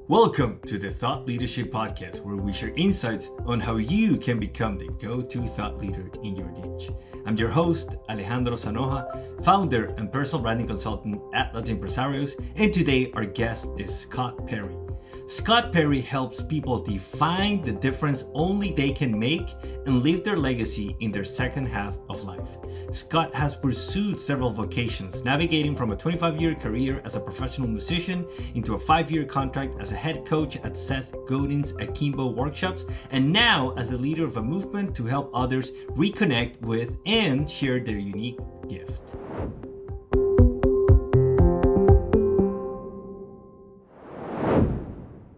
Welcome to the Thought Leadership Podcast, where we share insights on how you can become the go-to thought leader in your niche. I'm your host, Alejandro Sanoja, founder and personal branding consultant at Latin Empresarios, and today our guest is Scott Perry. Scott Perry helps people define the difference only they can make and live their legacy in their second half of life. Scott has pursued several vocations, navigating from a 25-year career as a professional musician into a 5-year contract as a head coach at Seth Godin's Akimbo workshops, and now as a leader of a movement to help others reconnect with and share their unique gift.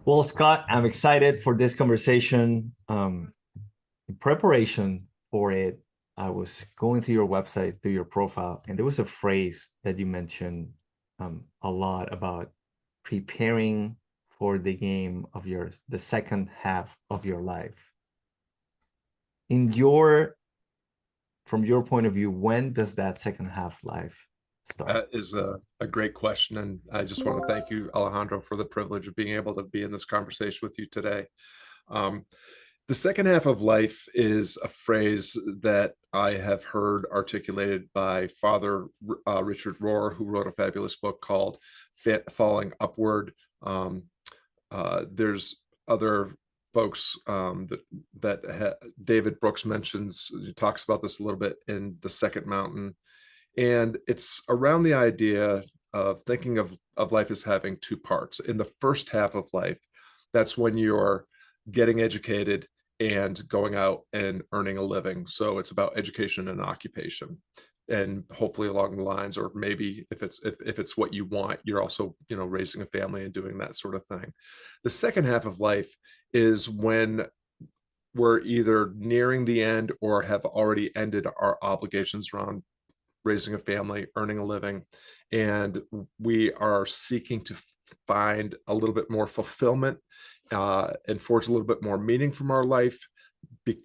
Well, Scott, I'm excited for this conversation. In preparation for it, I was going through your website, through your profile, and there was a phrase that you mentioned a lot about preparing for the game of the second half of your life. From your point of view, when does that second half life start? That is a great question. And I just want to thank you, Alejandro, for the privilege of being able to be in this conversation with you today. The second half of life is a phrase that I have heard articulated by Father Richard Rohr, who wrote a fabulous book called Falling Upward. There's other folks David Brooks mentions. He talks about this a little bit in The Second Mountain. And it's around the idea of thinking of life as having two parts. In the first half of life, that's when you're getting educated and going out and earning a living. So it's about education and occupation, and hopefully along the lines, or maybe if it's what you want, you're also, raising a family and doing that sort of thing. The second half of life is when we're either nearing the end or have already ended our obligations around raising a family, earning a living, and we are seeking to find a little bit more fulfillment and forge a little bit more meaning from our life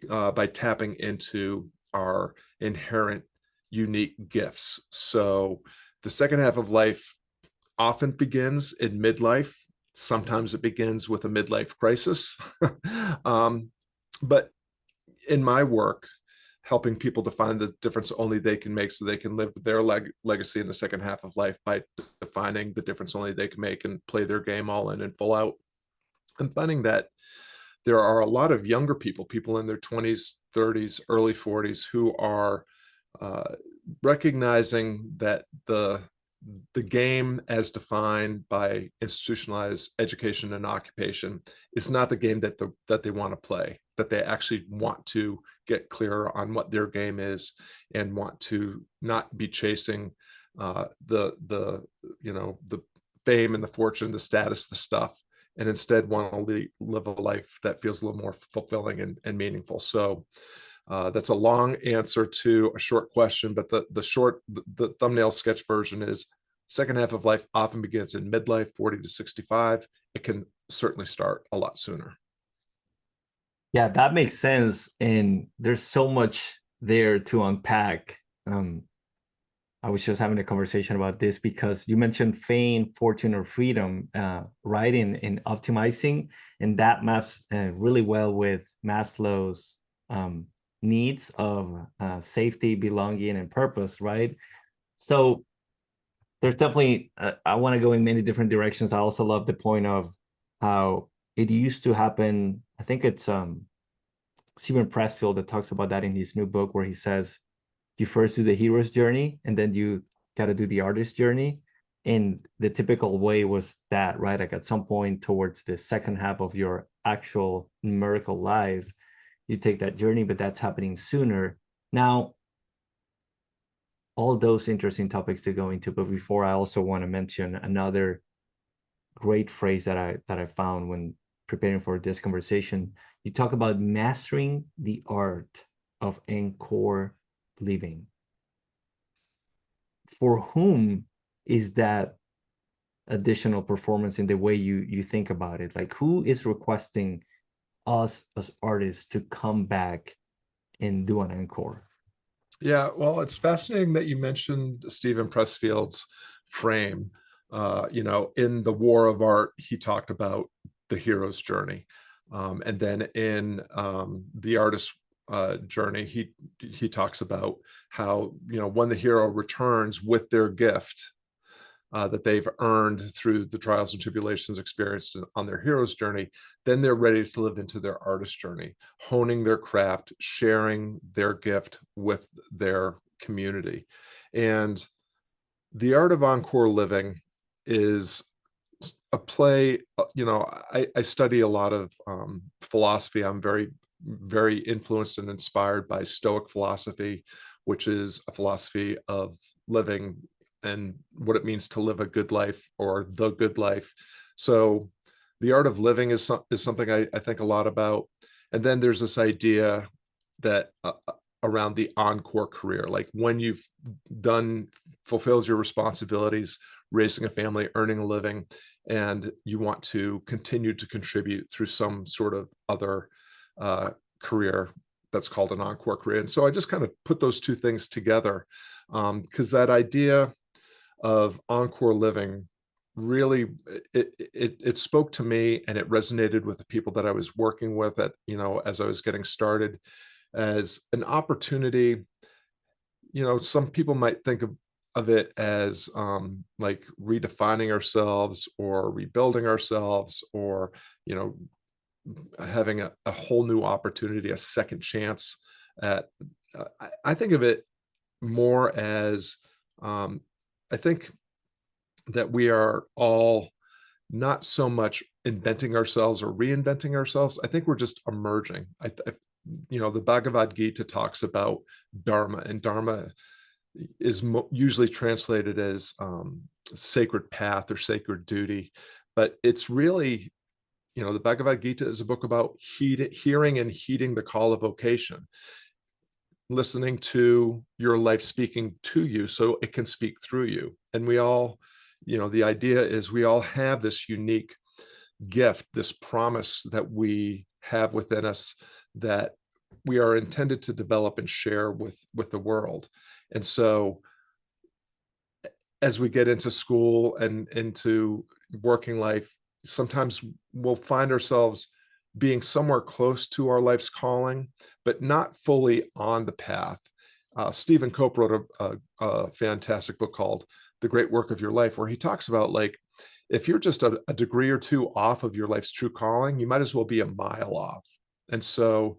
by tapping into our inherent unique gifts. So the second half of life often begins in midlife. Sometimes it begins with a midlife crisis. But in my work, helping people define the difference only they can make so they can live their legacy in the second half of life by defining the difference only they can make and play their game all in and full out. I'm finding that there are a lot of younger people in their 20s, 30s, early 40s, who are recognizing that the game as defined by institutionalized education and occupation is not the game that they want to play, that they actually want to get clearer on what their game is and want to not be chasing the fame and the fortune, the status, the stuff, and instead want to live a life that feels a little more fulfilling and meaningful. So that's a long answer to a short question, but the thumbnail sketch version is second half of life often begins in midlife, 40 to 65. It can certainly start a lot sooner. Yeah, that makes sense. And there's so much there to unpack. I was just having a conversation about this because you mentioned fame, fortune, or freedom, right? In optimizing, and that maps really well with Maslow's needs of safety, belonging, and purpose, right? So there's definitely, I want to go in many different directions. I also love the point of how it used to happen. I think it's Stephen Pressfield that talks about that in his new book, where he says, you first do the hero's journey and then you got to do the artist's journey. And the typical way was that, right? Like at some point towards the second half of your actual numerical life, you take that journey, but that's happening sooner. Now, all those interesting topics to go into, but before, I also want to mention another great phrase that I found when preparing for this conversation. You talk about mastering the art of encore living. For whom is that additional performance in the way you think about it? Like, who is requesting us as artists to come back and do an encore? Yeah, well, it's fascinating that you mentioned Stephen Pressfield's frame. In The War of Art, he talked about the hero's journey. And then in the artist's journey, he talks about how, when the hero returns with their gift that they've earned through the trials and tribulations experienced on their hero's journey, then they're ready to live into their artist journey, honing their craft, sharing their gift with their community. And the art of encore living is a play. I study a lot of philosophy. I'm very, very influenced and inspired by Stoic philosophy, which is a philosophy of living and what it means to live a good life, or the good life. So the art of living is something I think a lot about. And then there's this idea that around the encore career, like when you've done fulfilled your responsibilities, raising a family, earning a living, and you want to continue to contribute through some sort of other career that's called an encore career. And so I just kind of put those two things together, because that idea of encore living really, it spoke to me, and it resonated with the people that I was working with as I was getting started, as an opportunity. Some people might think of it as like redefining ourselves or rebuilding ourselves, or you know having a whole new opportunity, a second chance at I think of it more as, I think that we are all not so much inventing ourselves or reinventing ourselves. I think we're just emerging. The Bhagavad Gita talks about dharma, and dharma is usually translated as sacred path or sacred duty, but it's really, the Bhagavad Gita is a book about hearing and heeding the call of vocation, listening to your life speaking to you so it can speak through you. And we all, the idea is we all have this unique gift, this promise that we have within us, that we are intended to develop and share with the world. And so as we get into school and into working life, sometimes we'll find ourselves being somewhere close to our life's calling, but not fully on the path. Stephen Cope wrote a fantastic book called The Great Work of Your Life, where he talks about, like, if you're just a degree or two off of your life's true calling, you might as well be a mile off. And so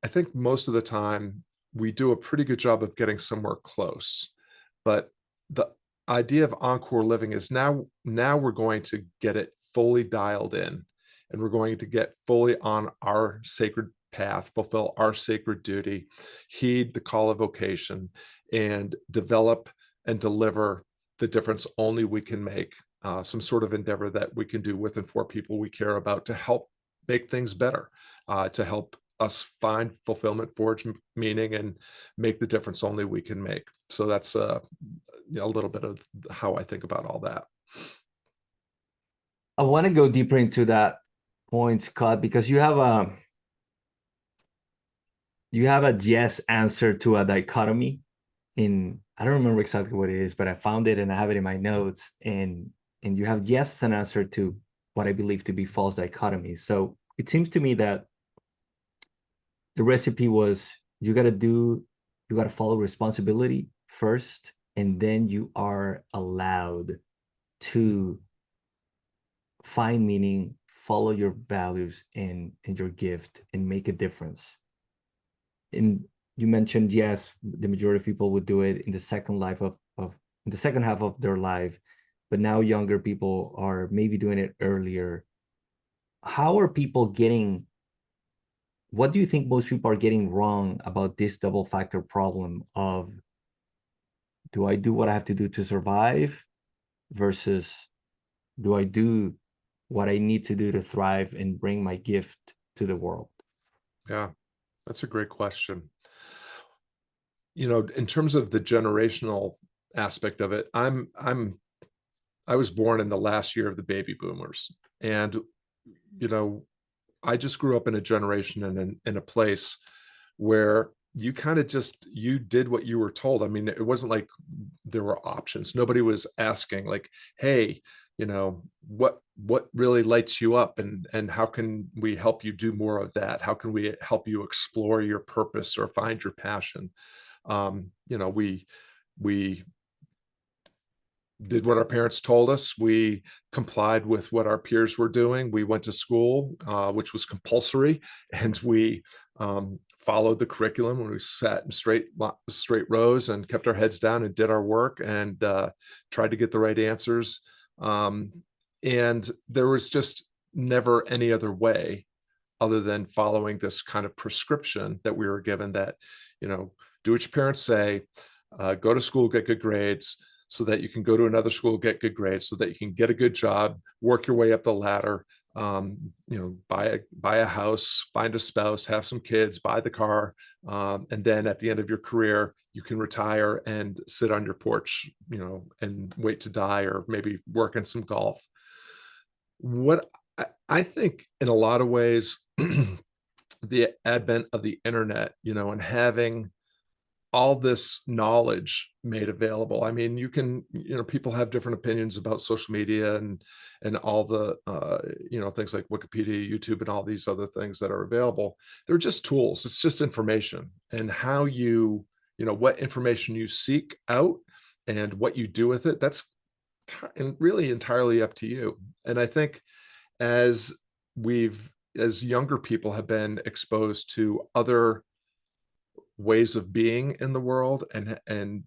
I think most of the time we do a pretty good job of getting somewhere close. But the idea of encore living is now we're going to get it fully dialed in, and we're going to get fully on our sacred path, fulfill our sacred duty, heed the call of vocation, and develop and deliver the difference only we can make, some sort of endeavor that we can do with and for people we care about, to help make things better, to help us find fulfillment, forge meaning, and make the difference only we can make. So that's a little bit of how I think about all that. I want to go deeper into that point, Scott, because you have a yes answer to a dichotomy in, I don't remember exactly what it is, but I found it and I have it in my notes. And you have yes an answer to what I believe to be false dichotomies. So it seems to me that the recipe was, you got to follow responsibility first, and then you are allowed to find meaning, follow your values and your gift, and make a difference. And you mentioned, yes, the majority of people would do it in the second in the second half of their life, but now younger people are maybe doing it earlier. How are people getting, what do you think most people are getting wrong about this double factor problem of, do I do what I have to do to survive, versus do I do what I need to do to thrive and bring my gift to the world? Yeah, that's a great question. In terms of the generational aspect of it, I was born in the last year of the baby boomers. And, you know, I just grew up in a generation and in a place where you kind of you did what you were told. I mean, it wasn't like there were options. Nobody was asking, like, hey, you know, what really lights you up, and how can we help you do more of that? How can we help you explore your purpose or find your passion? You know, we did what our parents told us. We complied with what our peers were doing. We went to school, which was compulsory, and we followed the curriculum when we sat in straight rows and kept our heads down and did our work and tried to get the right answers. Um, and there was just never any other way other than following this kind of prescription that we were given that, you know, do what your parents say, go to school, get good grades, so that you can go to another school, get good grades, so that you can get a good job, work your way up the ladder, you know, buy a house, find a spouse, have some kids, buy the car, and then at the end of your career, you can retire and sit on your porch, you know, and wait to die, or maybe work in some golf. What I think in a lot of ways, the advent of the internet, you know, and having all this knowledge made available. I mean, you can, you know, people have different opinions about social media and all the you know, things like Wikipedia, YouTube, and all these other things that are available. They're just tools. It's just information, and how you know, what information you seek out and what you do with it, that's and really entirely up to you. And I think as we've as younger people have been exposed to other ways of being in the world, and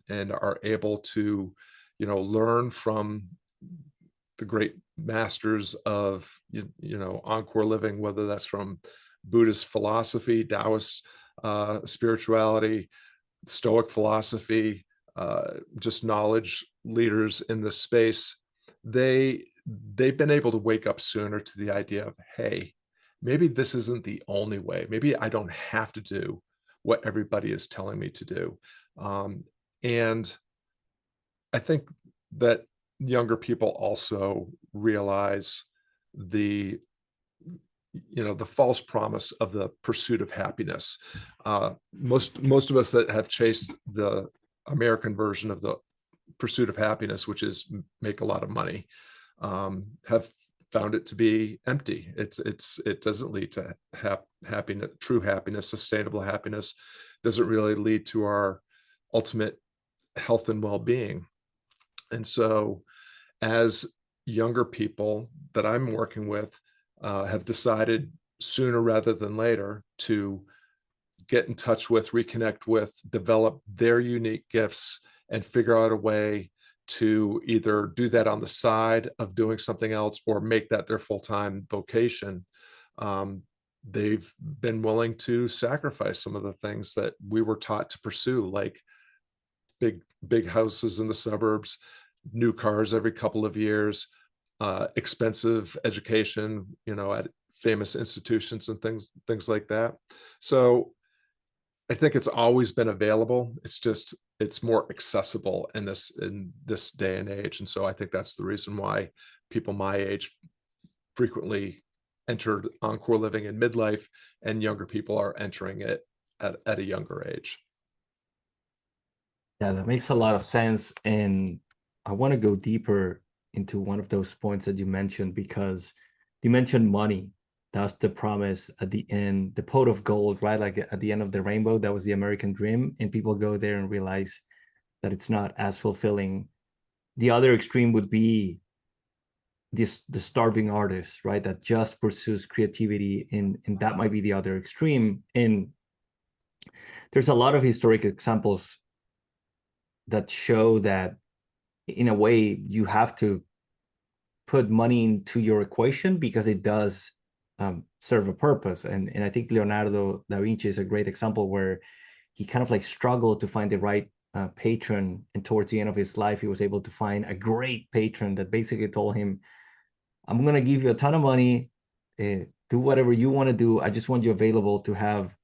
are able to, you know, learn from the great masters of, you know, Encore living, whether that's from Buddhist philosophy, Taoist spirituality, Stoic philosophy, just knowledge leaders in this space. They've been able to wake up sooner to the idea of, hey, maybe this isn't the only way. Maybe I don't have to do what everybody is telling me to do. And I think that younger people also realize the, you know, the false promise of the pursuit of happiness. Most of us that have chased the American version of the pursuit of happiness, which is make a lot of money, have found it to be empty. It doesn't lead to happiness, true happiness, sustainable happiness. Doesn't really lead to our ultimate health and well-being. And so, as younger people that I'm working with have decided sooner rather than later to get in touch with, reconnect with, develop their unique gifts, and figure out a way to either do that on the side of doing something else or make that their full-time vocation. Um, they've been willing to sacrifice some of the things that we were taught to pursue, like big houses in the suburbs, new cars every couple of years, expensive education, you know, at famous institutions and things like that. So I think it's always been available. It's just it's more accessible in this day and age. And so I think that's the reason why people my age frequently entered Encore living in midlife, and younger people are entering it at a younger age. Yeah, that makes a lot of sense. And I want to go deeper into one of those points that you mentioned, because you mentioned money. That's the promise at the end, the pot of gold, right? Like at the end of the rainbow, that was the American dream. And people go there and realize that it's not as fulfilling. The other extreme would be the starving artist, right? That just pursues creativity, and that might be the other extreme. And there's a lot of historic examples that show that in a way you have to put money into your equation because it does serve a purpose. And I think Leonardo da Vinci is a great example where he kind of like struggled to find the right patron, and towards the end of his life he was able to find a great patron that basically told him, I'm going to give you a ton of money, do whatever you want to do, I just want you available to have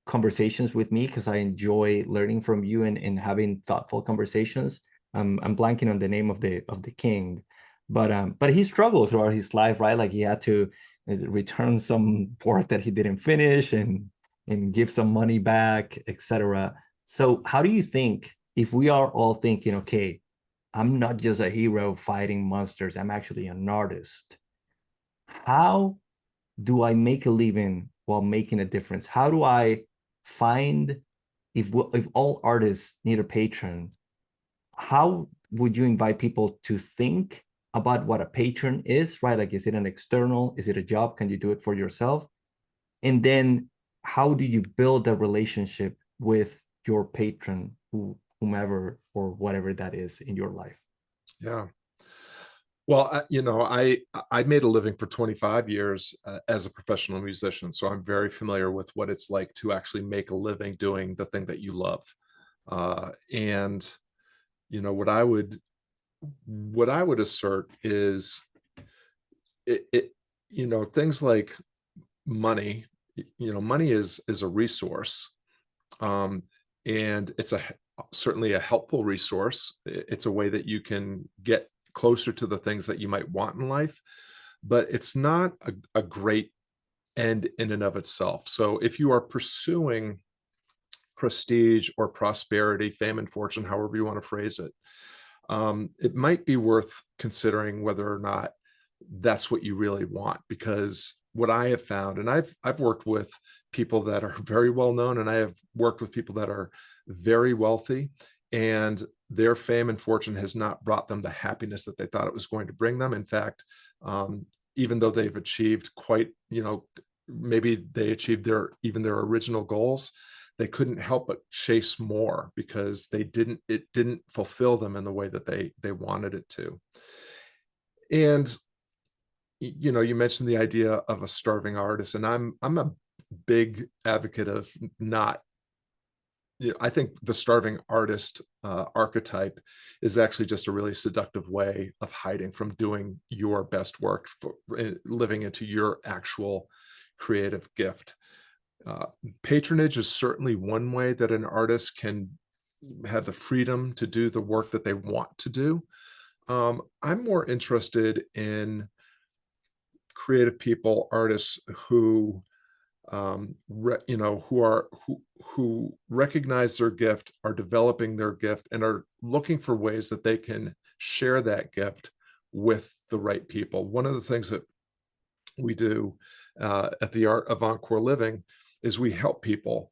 conversations with me because I enjoy learning from you and having thoughtful conversations. I'm blanking on the name of the king, but he struggled throughout his life, right? Like he had to return some work that he didn't finish and give some money back, etc. So how do you think, if we are all thinking, okay, I'm not just a hero fighting monsters, I'm actually an artist. How do I make a living while making a difference? How do I find, if all artists need a patron, how would you invite people to think about what a patron is, right? Like, is it an external? Is it a job? Can you do it for yourself? And then how do you build a relationship with your patron, whomever or whatever that is in your life? Yeah. Well, I made a living for 25 years as a professional musician, so I'm very familiar with what it's like to actually make a living doing the thing that you love. And you know what I would assert is it things like money. Money is a resource, um, and it's certainly a helpful resource. It's a way that you can get closer to the things that you might want in life, but it's not a great end in and of itself. So if you are pursuing prestige or prosperity, fame and fortune, however you want to phrase it, it might be worth considering whether or not that's what you really want. Because what I have found, and I've worked with people that are very well known, and I have worked with people that are very wealthy, and their fame and fortune has not brought them the happiness that they thought it was going to bring them. In fact, um, even though they've achieved quite, maybe they achieved their original goals, they couldn't help but chase more because it didn't fulfill them in the way that they wanted it to. And you mentioned the idea of a starving artist, and I'm a big advocate of not. I think the starving artist archetype is actually just a really seductive way of hiding from doing your best work, living into your actual creative gift. Uh, Patronage is certainly one way that an artist can have the freedom to do the work that they want to do. I'm more interested in creative people, artists who who recognize their gift, are developing their gift, and are looking for ways that they can share that gift with the right people. One of the things that we do at the Art of Encore Living is we help people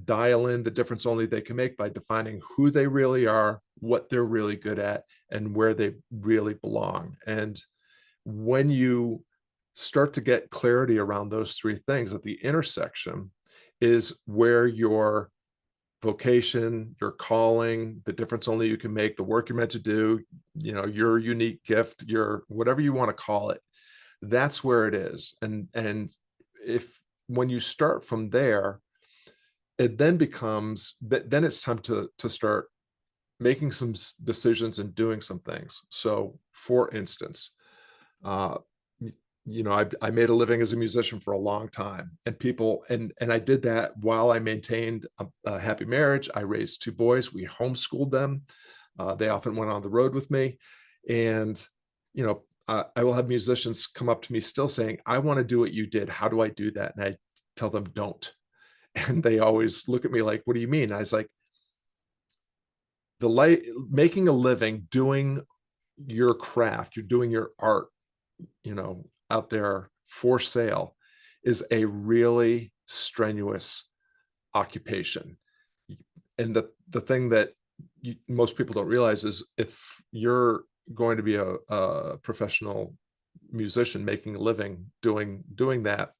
dial in the difference only they can make by defining who they really are, what they're really good at, and where they really belong. And when you start to get clarity around those three things at the intersection is where your vocation, your calling, the difference only you can make, the work you're meant to do, your unique gift, your whatever you want to call it, that's where it is. And if when you start from there, it then becomes that then it's time to start making some decisions and doing some things. So for instance, uh, I made a living as a musician for a long time, and I did that while I maintained a happy marriage. I raised two boys. We homeschooled them. They often went on the road with me, and I will have musicians come up to me still saying, "I want to do what you did. How do I do that?" And I tell them, "Don't." And they always look at me like, "What do you mean?" I was like, making a living doing your craft, you're doing your art, out there for sale, is a really strenuous occupation. And the thing that most people don't realize is if you're going to be a professional musician making a living doing that,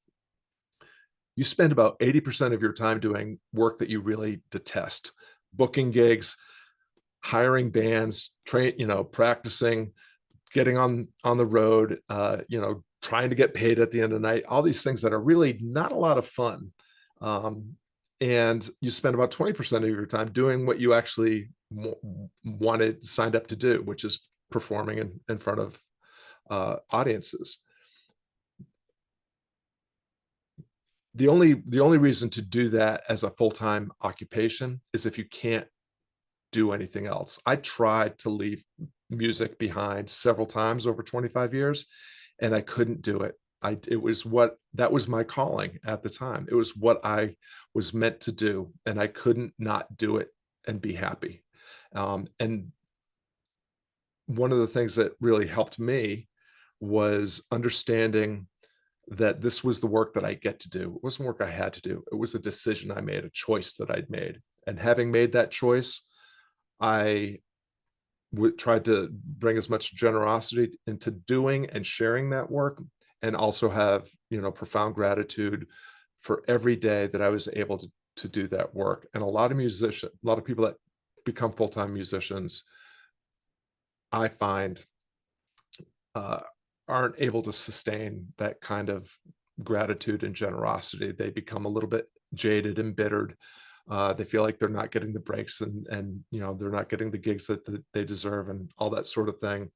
you spend about 80% of your time doing work that you really detest, booking gigs, hiring bands, practicing, getting on the road, trying to get paid at the end of the night, all these things that are really not a lot of fun. And you spend about 20% of your time doing what you actually signed up to do, which is performing in front of audiences. The only reason to do that as a full-time occupation is if you can't do anything else. I tried to leave music behind several times over 25 years, and I couldn't do it. That was my calling at the time. It was what I was meant to do, and I couldn't not do it and be happy. And one of the things that really helped me was understanding that this was the work that I get to do. It wasn't work I had to do. It was a decision I made, a choice that I'd made. And having made that choice, I tried to bring as much generosity into doing and sharing that work, and also have, profound gratitude for every day that I was able to do that work. And a lot of people that become full-time musicians, I find, uh, aren't able to sustain that kind of gratitude and generosity. They become a little bit jaded, embittered. They feel like they're not getting the breaks, and they're not getting the gigs that they deserve, and all that sort of thing.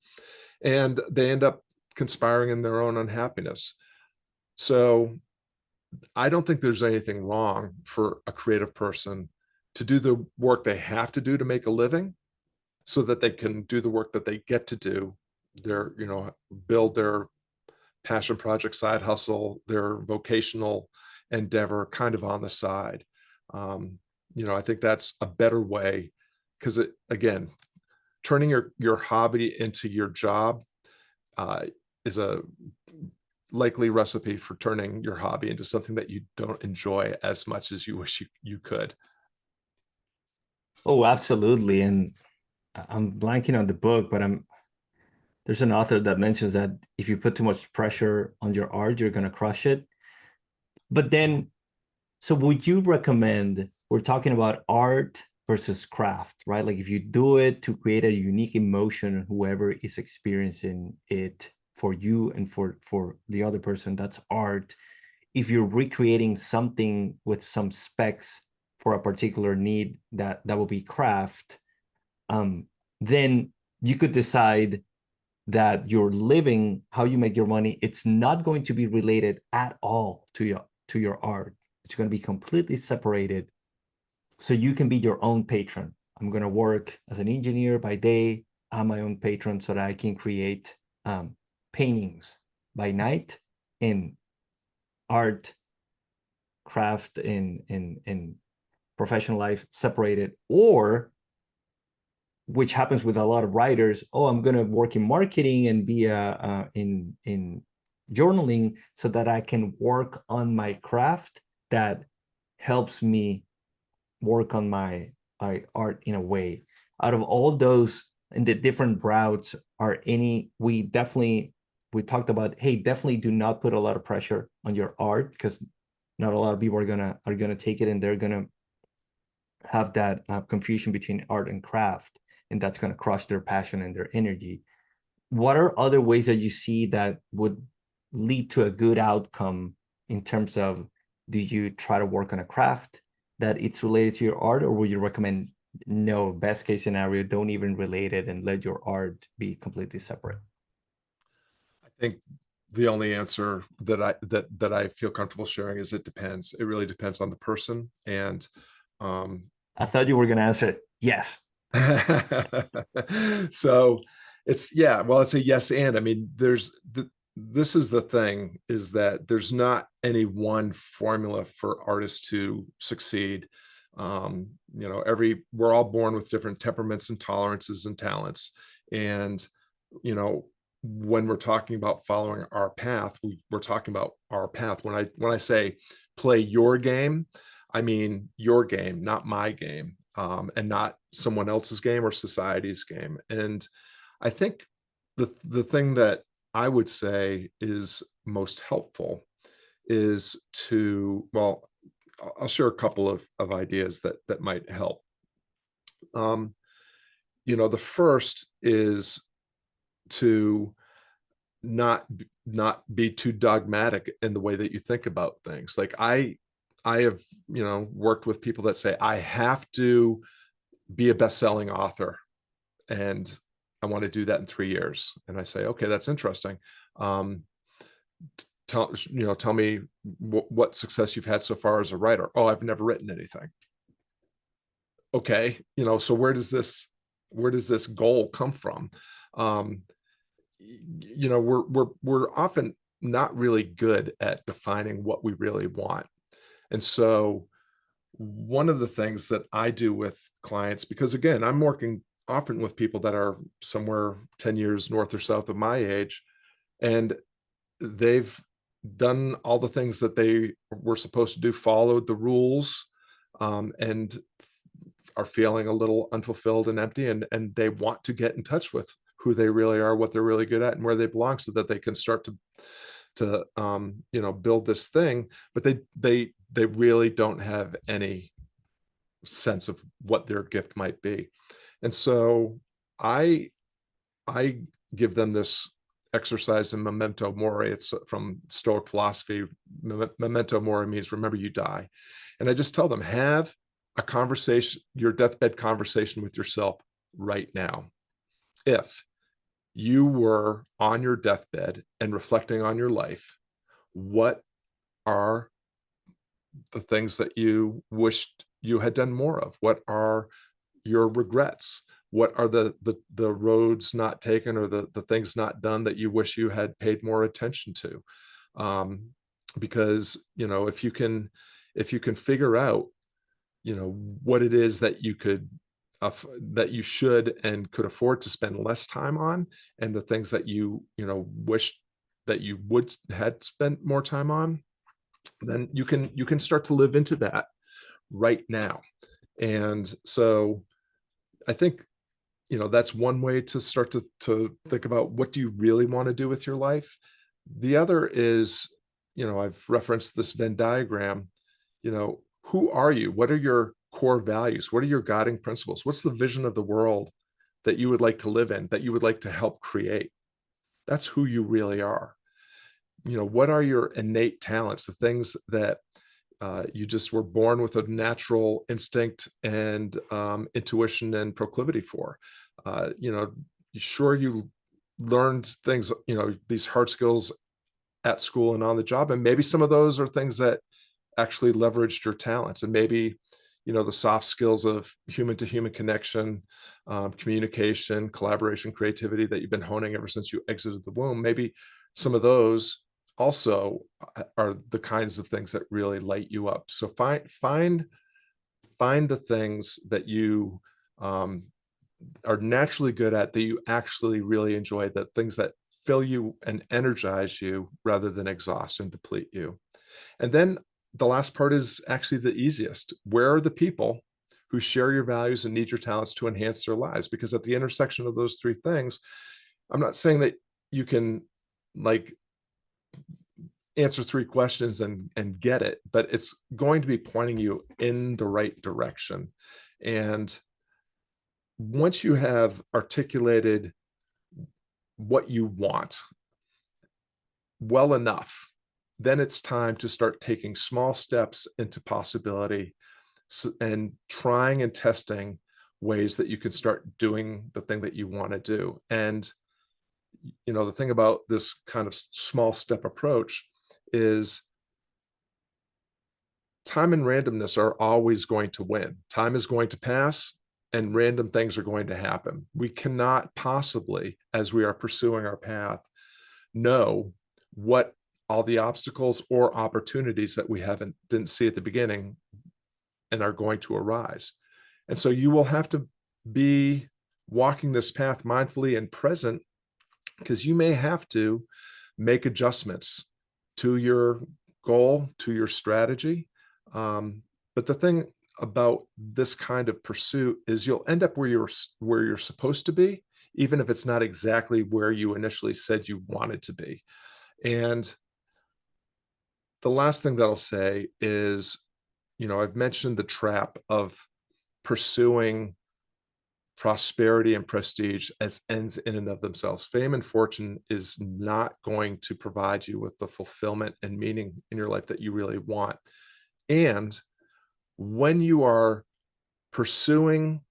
And they end up conspiring in their own unhappiness. So I don't think there's anything wrong for a creative person to do the work they have to do to make a living, so that they can do the work that they get to do, their, build their passion project, side hustle, their vocational endeavor kind of on the side. Um, I think that's a better way, because it, again, turning your hobby into your job uh, is a likely recipe for turning your hobby into something that you don't enjoy as much as you wish you could. Oh, absolutely. And I'm blanking on the book, but there's an author that mentions that if you put too much pressure on your art, you're gonna crush it. But then, so would you recommend, we're talking about art versus craft, right? Like if you do it to create a unique emotion, whoever is experiencing it, for you and for the other person, that's art. If you're recreating something with some specs for a particular need, that will be craft. um, then you could decide that your living, how you make your money, it's not going to be related at all to your art. It's going to be completely separated. So you can be your own patron. I'm going to work as an engineer by day. I'm my own patron so that I can create paintings by night, and art, craft, in professional life separated. Or, which happens with a lot of writers, oh, I'm going to work in marketing and be in journaling so that I can work on my craft that helps me work on my art in a way. Out of all those and the different routes, are any, we talked about, hey, definitely do not put a lot of pressure on your art, because not a lot of people are gonna take it, and they're gonna have that confusion between art and craft, and that's going to crush their passion and their energy. What are other ways that you see that would lead to a good outcome, in terms of, do you try to work on a craft that it's related to your art, or would you recommend, no, best case scenario, don't even relate it and let your art be completely separate? I think the only answer that I feel comfortable sharing is it depends. It really depends on the person. And um, I thought you were going to answer it yes. so it's a yes. And I mean, this is the thing, is that there's not any one formula for artists to succeed. We're all born with different temperaments and tolerances and talents. And, you know, when we're talking about following our path, we're talking about our path. When I say play your game, I mean your game, not my game, and not someone else's game or society's game. And I think the thing that I would say is most helpful is to, well, I'll share a couple of ideas that might help. Um, the first is to not be too dogmatic in the way that you think about things. Like I have, worked with people that say, I have to be a best-selling author, and I want to do that in 3 years. And I say, okay, that's interesting. Um, tell me what success you've had so far as a writer. Oh, I've never written anything. Okay, so where does this goal come from? Um, we're often not really good at defining what we really want. And so one of the things that I do with clients, because again, I'm working often with people that are somewhere 10 years north or south of my age, and they've done all the things that they were supposed to do, followed the rules, and are feeling a little unfulfilled and empty, and they want to get in touch with who they really are, what they're really good at, and where they belong, so that they can start to build this thing. But they really don't have any sense of what their gift might be. And so I I give them this exercise in memento mori. It's from Stoic philosophy. Memento mori means remember you die. And I just tell them, have a conversation, your deathbed conversation with yourself right now. If you were on your deathbed and reflecting on your life, what are the things that you wished you had done more of? What are your regrets? What are the roads not taken, or the things not done that you wish you had paid more attention to? Um, because if you can figure out what it is that you could that you should and could afford to spend less time on, and the things that wish that you would had spent more time on, then you can start to live into that right now. And so I think that's one way to start to think about, what do you really want to do with your life. The other is, I've referenced this Venn diagram. Who are you? What are your core values? What are your guiding principles? What's the vision of the world that you would like to live in, that you would like to help create? That's who you really are. What are your innate talents, the things that you just were born with a natural instinct and intuition and proclivity for? Sure, you learned things, these hard skills at school and on the job, and maybe some of those are things that actually leveraged your talents, and maybe the soft skills of human to human connection, communication, collaboration, creativity that you've been honing ever since you exited the womb. Maybe some of those also are the kinds of things that really light you up. So find the things that you um, are naturally good at, that you actually really enjoy, the things that fill you and energize you rather than exhaust and deplete you. And then the last part is actually the easiest. Where are the people who share your values and need your talents to enhance their lives? Because at the intersection of those three things, I'm not saying that you can, like, answer three questions and get it, but it's going to be pointing you in the right direction. And once you have articulated what you want well enough, then it's time to start taking small steps into possibility, and trying and testing ways that you can start doing the thing that you want to do. And the thing about this kind of small step approach is time and randomness are always going to win. Time is going to pass, and random things are going to happen. We cannot possibly, as we are pursuing our path, know what all the obstacles or opportunities that we didn't see at the beginning and are going to arise. And so you will have to be walking this path mindfully and present, because you may have to make adjustments to your goal, to your strategy. But the thing about this kind of pursuit is you'll end up where you're supposed to be, even if it's not exactly where you initially said you wanted to be. And the last thing that I'll say is, I've mentioned the trap of pursuing prosperity and prestige as ends in and of themselves. Fame and fortune is not going to provide you with the fulfillment and meaning in your life that you really want. And when you are pursuing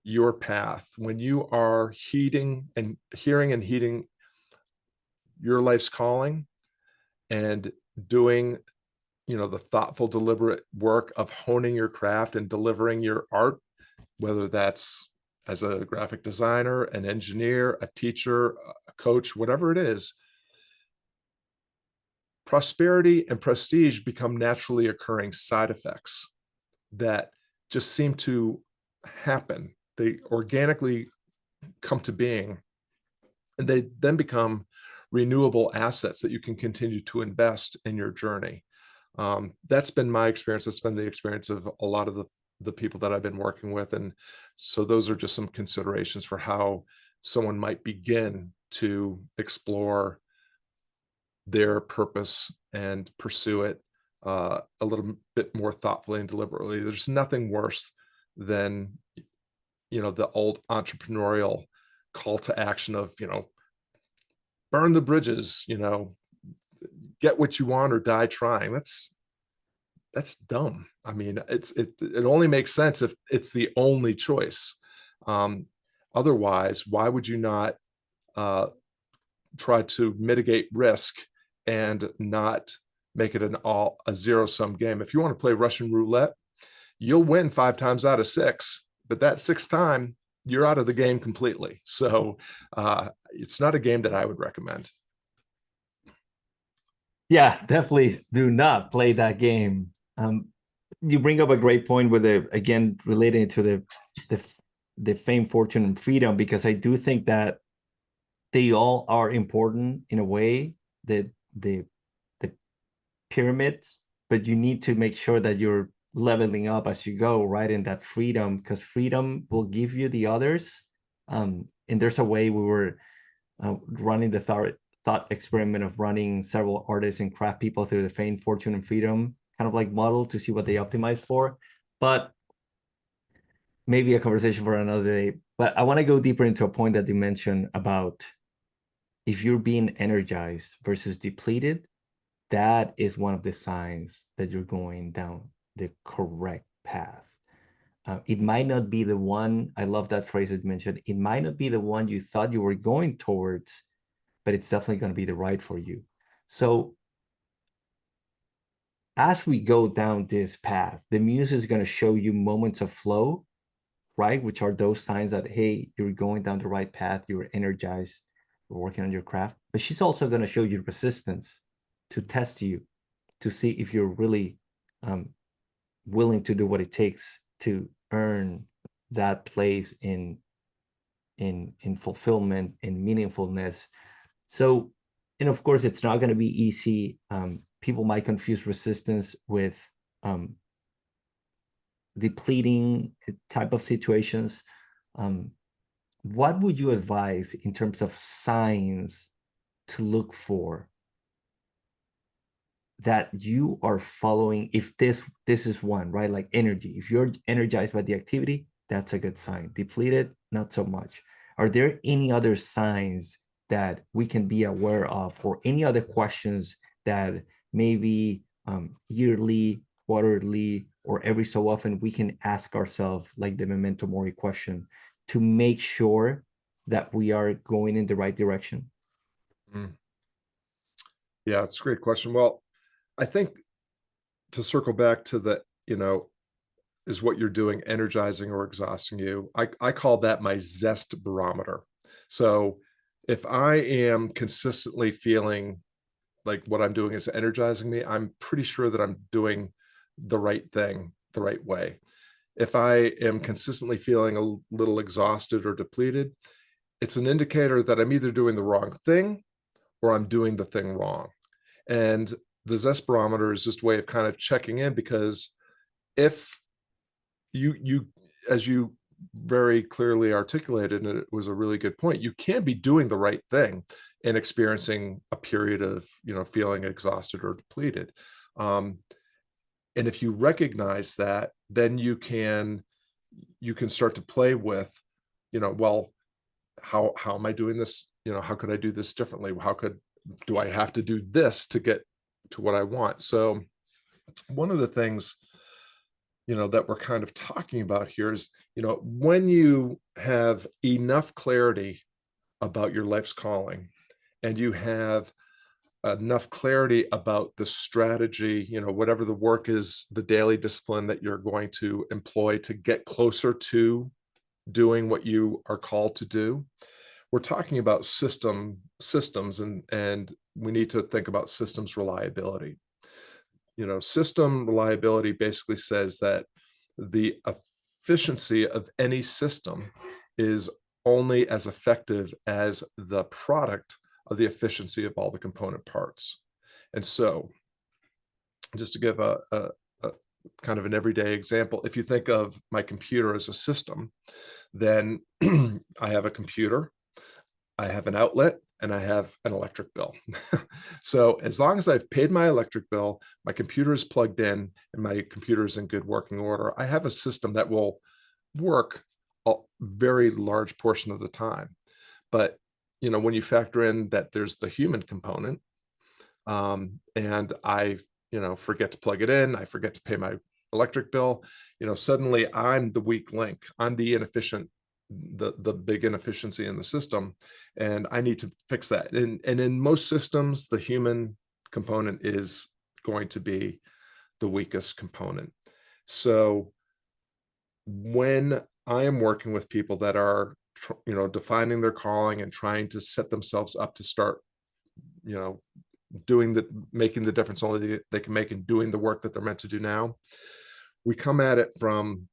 your path, when you are hearing and heeding your life's calling, and doing the thoughtful, deliberate work of honing your craft and delivering your art, whether that's as a graphic designer, an engineer, a teacher, a coach, whatever it is, prosperity and prestige become naturally occurring side effects that just seem to happen. They organically come to being, and they then become renewable assets that you can continue to invest in your journey. That's been my experience. That's been the experience of a lot of the people that I've been working with. And so those are just some considerations for how someone might begin to explore their purpose and pursue it a little bit more thoughtfully and deliberately. There's nothing worse than, the old entrepreneurial call to action of, burn the bridges, get what you want or die trying. That's dumb. I mean, it only makes sense if it's the only choice. Um, Otherwise, why would you not uh, try to mitigate risk and not make it a zero sum game? If you want to play Russian roulette, you'll win 5 times out of 6, but that 6th time you're out of the game completely. So it's not a game that I would recommend. Yeah, definitely do not play that game. You bring up a great point with the, again, relating to the the fame, fortune, and freedom, because I do think that they all are important in a way, the the pyramids, but you need to make sure that you're leveling up as you go, right? In that freedom, because freedom will give you the others. And there's a way we were running the thought experiment of running several artists and craft people through the fame, fortune, and freedom kind of like model to see what they optimize for. But maybe a conversation for another day. But I want to go deeper into a point that you mentioned about if you're being energized versus depleted. That is one of the signs that you're going down the correct path. It might not be the one, I love that phrase that you mentioned, it might not be the one you thought you were going towards, but it's definitely going to be the right for you. So as we go down this path, the muse is going to show you moments of flow, right? Which are those signs that, hey, you're going down the right path, you're energized, you're working on your craft. But she's also going to show you resistance to test you, to see if you're really willing to do what it takes to earn that place in fulfillment and meaningfulness. So, and of course, it's not going to be easy. People might confuse resistance with um, depleting type of situations. Um, what would you advise in terms of signs to look for that you are following? If this is one, right? Like energy. If you're energized by the activity, that's a good sign. Depleted, not so much. Are there any other signs that we can be aware of, or any other questions that maybe yearly, quarterly, or every so often we can ask ourselves, like the memento mori question, to make sure that we are going in the right direction? Mm. Yeah, it's a great question. Well, I think to circle back to the, is what you're doing energizing or exhausting you? I call that my zest barometer. So if I am consistently feeling like what I'm doing is energizing me, I'm pretty sure that I'm doing the right thing the right way. If I am consistently feeling a little exhausted or depleted, it's an indicator that I'm either doing the wrong thing or I'm doing the thing wrong. And the zest barometer is just a way of kind of checking in, because if you as you very clearly articulated, and it was a really good point, you can be doing the right thing and experiencing a period of feeling exhausted or depleted. And if you recognize that, then you can start to play with, well, how am I doing this? How could I do this differently? Do I have to do this to get to what I want? So one of the things that we're kind of talking about here is, when you have enough clarity about your life's calling, and you have enough clarity about the strategy, whatever the work is, the daily discipline that you're going to employ to get closer to doing what you are called to do. We're talking about systems, and we need to think about systems reliability. System reliability basically says that the efficiency of any system is only as effective as the product of the efficiency of all the component parts. And so, just to give a kind of an everyday example, if you think of my computer as a system, then I have a computer, I have an outlet, and I have an electric bill. So as long as I've paid my electric bill, my computer is plugged in, and my computer is in good working order, I have a system that will work a very large portion of the time. But when you factor in that there's the human component, and I forget to plug it in, I forget to pay my electric bill, suddenly I'm the weak link, I'm the inefficient, the big inefficiency in the system, and I need to fix that. And in most systems, the human component is going to be the weakest component. So when I am working with people that are defining their calling and trying to set themselves up to start you know making the difference only they can make and doing the work that they're meant to do now, we come at it from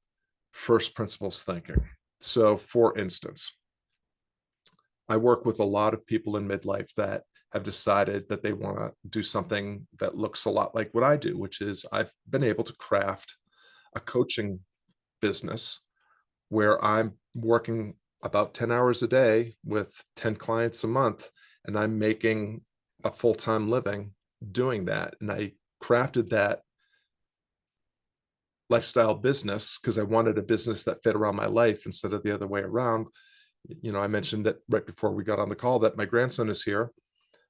first principles thinking. So for instance, I work with a lot of people in midlife that have decided that they want to do something that looks a lot like what I do, which is I've been able to craft a coaching business where I'm working about 10 hours a day with 10 clients a month, and I'm making a full-time living doing that. And I crafted that lifestyle business because I wanted a business that fit around my life instead of the other way around. I mentioned that right before we got on the call that my grandson is here.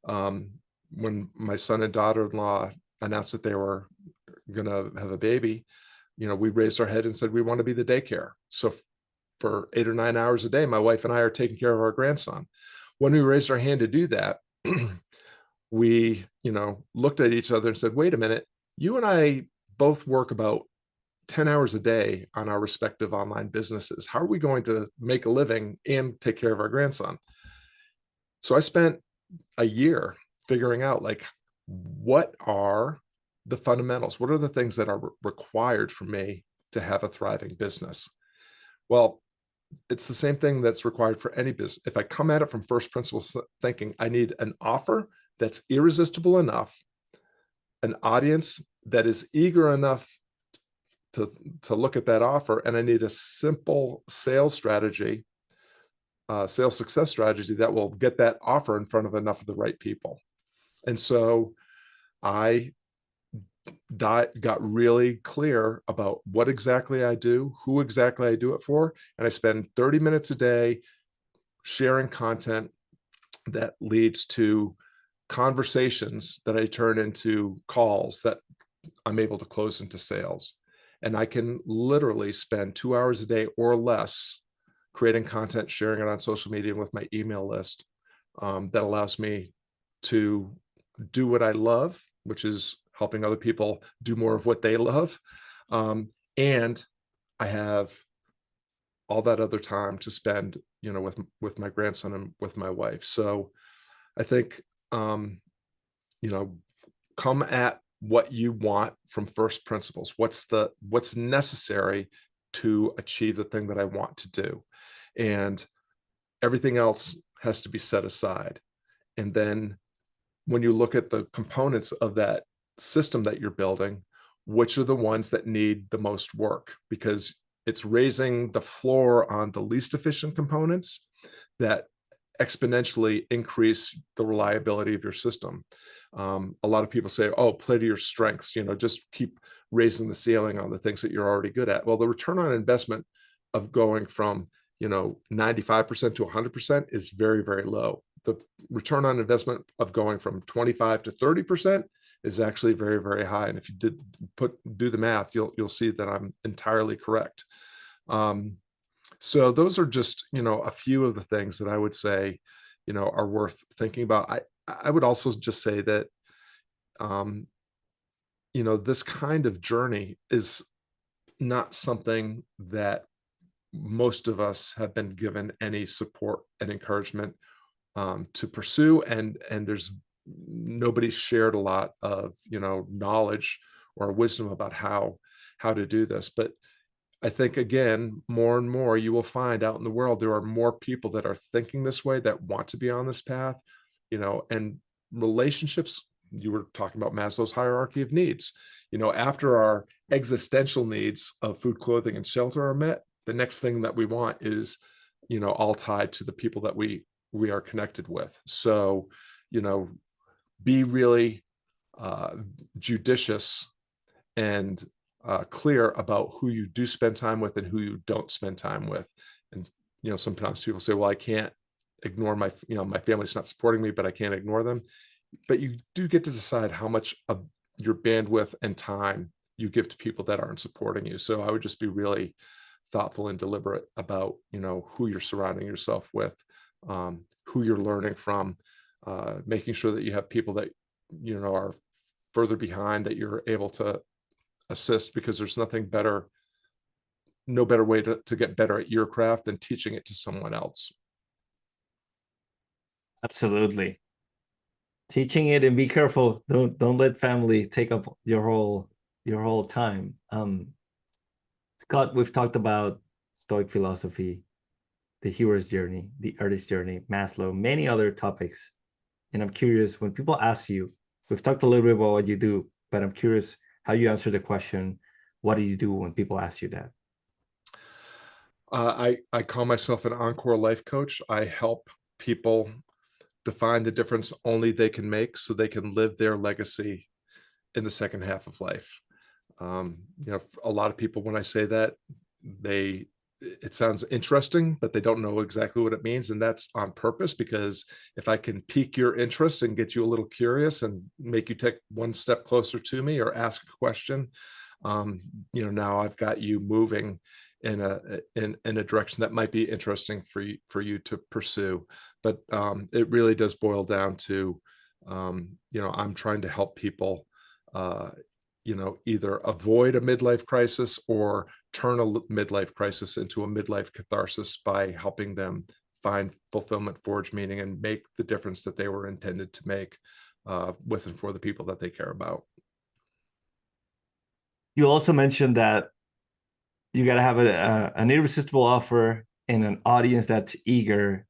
Um, when my son and daughter-in-law announced that they were going to have a baby, we raised our head and said, we want to be the daycare. So for 8 or 9 hours a day, my wife and I are taking care of our grandson. When we raised our hand to do that, we, looked at each other and said, wait a minute, you and I both work about 10 hours a day on our respective online businesses. How are we going to make a living and take care of our grandson? So I spent a year figuring out, like, what are the fundamentals? What are the things that are required for me to have a thriving business? Well, it's the same thing that's required for any business. If I come at it from first principles thinking, I need an offer that's irresistible enough, an audience that is eager enough to look at that offer, and I need a simple sales strategy, sales success strategy that will get that offer in front of enough of the right people. And so I got really clear about what exactly I do, who exactly I do it for, and I spend 30 minutes a day sharing content that leads to conversations that I turn into calls that I'm able to close into sales. And I can literally spend 2 hours a day or less creating content, sharing it on social media with my email list, that allows me to do what I love, which is helping other people do more of what they love. And I have all that other time to spend, with my grandson and with my wife. So I think, you know, come at what you want from first principles. What's necessary to achieve the thing that I want to do, and everything else has to be set aside. And then when you look at the components of that system that you're building, which are the ones that need the most work? Because it's raising the floor on the least efficient components that exponentially increase the reliability of your system. A lot of people say, oh, play to your strengths, just keep raising the ceiling on the things that you're already good at. Well, the return on investment of going from 95% to 100% is very, very low. The return on investment of going from 25 to 30% is actually very, very high. And if you do the math, you'll see that I'm entirely correct. So those are just, a few of the things that I would say, are worth thinking about. I would also just say that, this kind of journey is not something that most of us have been given any support and encouragement to pursue, and there's nobody's shared a lot of knowledge or wisdom about how to do this. But I think, again, more and more you will find out in the world, there are more people that are thinking this way, that want to be on this path, and relationships, you were talking about Maslow's hierarchy of needs. After our existential needs of food, clothing, and shelter are met, the next thing that we want is, all tied to the people that we are connected with. So, you know, be really uh, judicious and clear about who you do spend time with and who you don't spend time with. And sometimes people say, "Well, I can't ignore my family's not supporting me, but I can't ignore them." But you do get to decide how much of your bandwidth and time you give to people that aren't supporting you. So I would just be really thoughtful and deliberate about who you're surrounding yourself with, who you're learning from, making sure that you have people that are further behind that you're able to assist, because there's no better way to get better at your craft than teaching it to someone else. Absolutely. Teaching it, and be careful. Don't let family take up your whole time. Scott, we've talked about Stoic philosophy, the hero's journey, the artist's journey, Maslow, many other topics. And I'm curious, when people ask you, we've talked a little bit about what you do, but I'm curious how you answer the question, what do you do when people ask you that? I call myself an Encore Life Coach. I help people define the difference only they can make, so they can live their legacy in the second half of life. A lot of people, when I say that, they it sounds interesting, but they don't know exactly what it means. And that's on purpose, because if I can pique your interest and get you a little curious and make you take one step closer to me or ask a question, um, now I've got you moving in a direction that might be interesting for you to pursue. But it really does boil down to, I'm trying to help people uh, either avoid a midlife crisis or turn a midlife crisis into a midlife catharsis by helping them find fulfillment, forge meaning, and make the difference that they were intended to make, with and for the people that they care about. You also mentioned that you got to have an irresistible offer and an audience that's eager.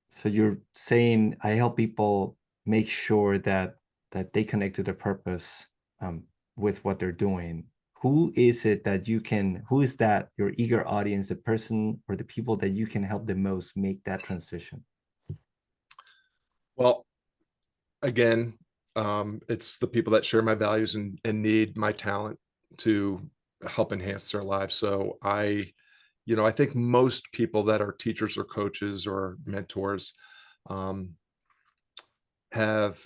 So you're saying I help people make sure that they connect to their purpose, um, with what they're doing. Who is that your eager audience, the person or the people that you can help the most make that transition? Well, again, it's the people that share my values and need my talent to help enhance their lives. So I think most people that are teachers or coaches or mentors, um, have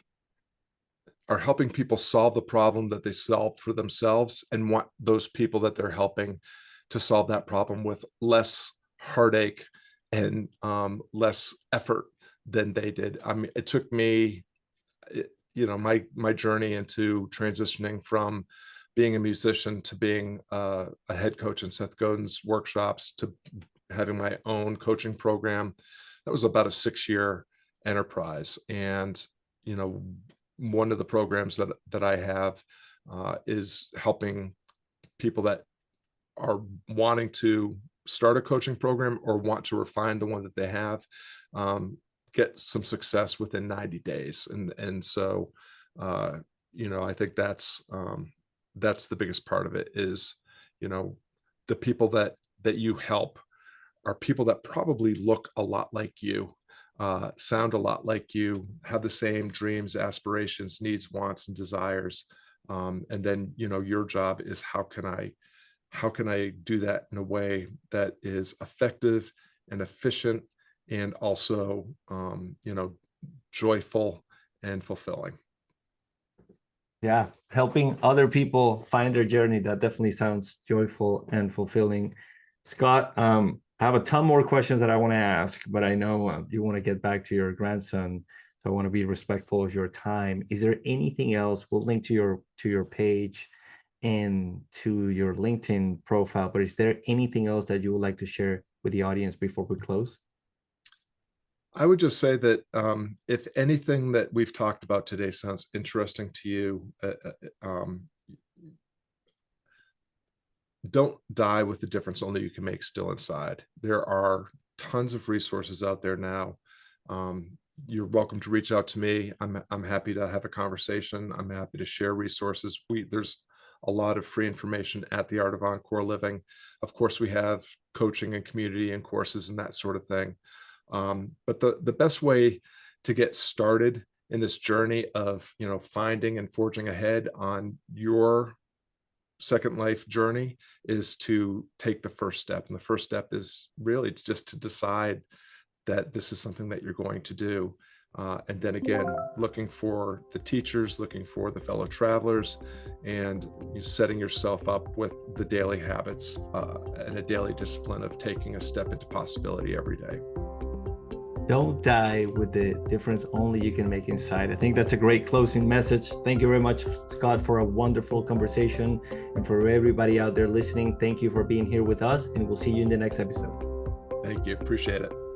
are helping people solve the problem that they solved for themselves, and want those people that they're helping to solve that problem with less heartache and less effort than they did. I mean, it took me, my journey into transitioning from being a musician to being a head coach in Seth Godin's workshops to having my own coaching program. That was about a 6-year enterprise. And, you know, one of the programs that I have is helping people that are wanting to start a coaching program or want to refine the one that they have, um, get some success within 90 days. And so, uh, I think that's the biggest part of it is, you know, the people that you help are people that probably look a lot like you, sound a lot like you, have the same dreams, aspirations, needs, wants, and desires. And then, your job is how can I do that in a way that is effective and efficient and also, joyful and fulfilling. Yeah, helping other people find their journey. That definitely sounds joyful and fulfilling. Scott, I have a ton more questions that I want to ask, but I know you want to get back to your grandson, so I want to be respectful of your time. Is there anything else? We'll link to your page and to your LinkedIn profile, but is there anything else that you would like to share with the audience before we close? I would just say that, if anything that we've talked about today sounds interesting to you, don't die with the difference only you can make still inside. There are tons of resources out there now. You're welcome to reach out to me. I'm happy to have a conversation. I'm happy to share resources. There's a lot of free information at the Art of Encore Living. Of course, we have coaching and community and courses and that sort of thing. But the best way to get started in this journey of, finding and forging ahead on your second life journey is to take the first step. And the first step is really just to decide that this is something that you're going to do. And then again, looking for the teachers, looking for the fellow travelers, and setting yourself up with the daily habits and a daily discipline of taking a step into possibility every day. Don't die with the difference only you can make inside. I think that's a great closing message. Thank you very much, Scott, for a wonderful conversation. And for everybody out there listening, thank you for being here with us, and we'll see you in the next episode. Thank you. Appreciate it.